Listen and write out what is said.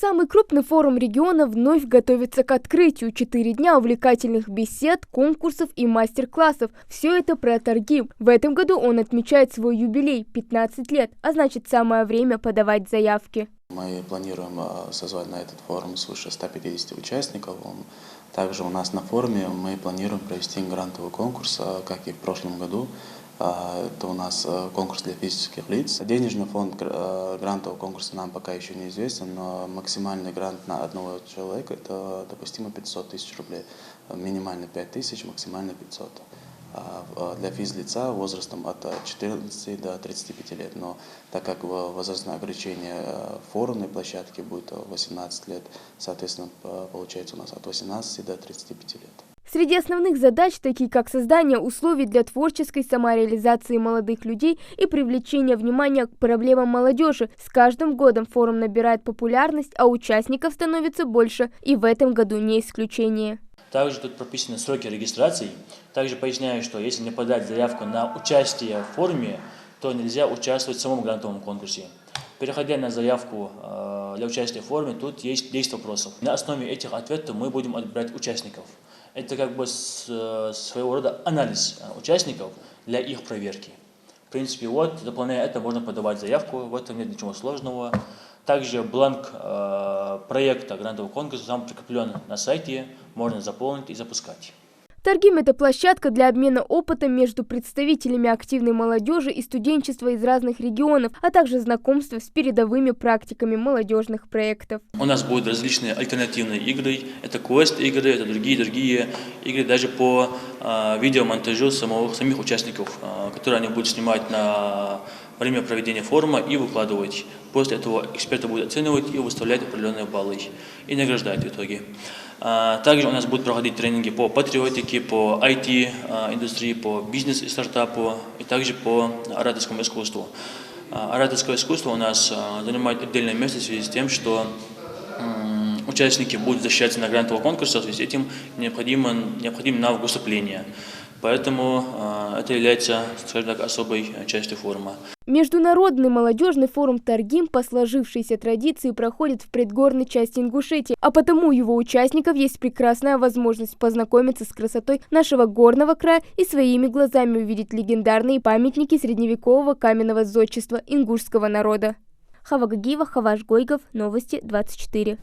Самый крупный форум региона вновь готовится к открытию. 4 дня увлекательных бесед, конкурсов и мастер-классов. Все это про торги. В этом году он отмечает свой юбилей – 15 лет, а значит самое время подавать заявки. Мы планируем созвать на этот форум свыше 150 участников. Также у нас на форуме мы планируем провести грантовый конкурс, как и в прошлом году. Это у нас конкурс для физических лиц. Денежный фонд грантового конкурса нам пока еще неизвестен, но максимальный грант на одного человека – это допустимо 500 тысяч рублей. Минимально 5 тысяч, максимально 500. Для физлица возрастом от 14 до 35 лет. Но так как возрастное ограничение форумной площадки будет 18 лет, соответственно, получается у нас от 18 до 35 лет. Среди основных задач, такие как создание условий для творческой самореализации молодых людей и привлечение внимания к проблемам молодежи. С каждым годом форум набирает популярность, а участников становится больше, и в этом году не исключение. Также тут прописаны сроки регистрации. Также поясняю, что если не подать заявку на участие в форуме, то нельзя участвовать в самом грантовом конкурсе. Переходя на заявку для участия в форуме, тут есть 10 вопросов. На основе этих ответов мы будем отбирать участников. Это как бы своего рода анализ участников для их проверки. В принципе, вот, заполняя это, можно подавать заявку, в этом нет ничего сложного. Также бланк проекта грантового конкурса сам прикреплен на сайте, можно заполнить и запускать. Торгим – это площадка для обмена опытом между представителями активной молодежи и студенчества из разных регионов, а также знакомства с передовыми практиками молодежных проектов. У нас будут различные альтернативные игры, это квест-игры, это другие игры, даже по видеомонтажу самих участников, которые они будут снимать на время проведения форума и выкладывать. После этого эксперты будут оценивать и выставлять определенные баллы и награждать в итоге. Также у нас будут проходить тренинги по патриотике, по IT-индустрии, по бизнес и стартапу, и также по ораторскому искусству. Ораторское искусство у нас занимает отдельное место в связи с тем, что участники будут защищаться на грантовом конкурсе, в связи с этим необходим навык выступления. Поэтому это является, скажем так, особой частью форума. Международный молодежный форум «Торгим» по сложившейся традиции проходит в предгорной части Ингушетии, а потому у его участников есть прекрасная возможность познакомиться с красотой нашего горного края и своими глазами увидеть легендарные памятники средневекового каменного зодчества ингушского народа. Хава Гагиева, Хаваш Гойгов, Новости 24.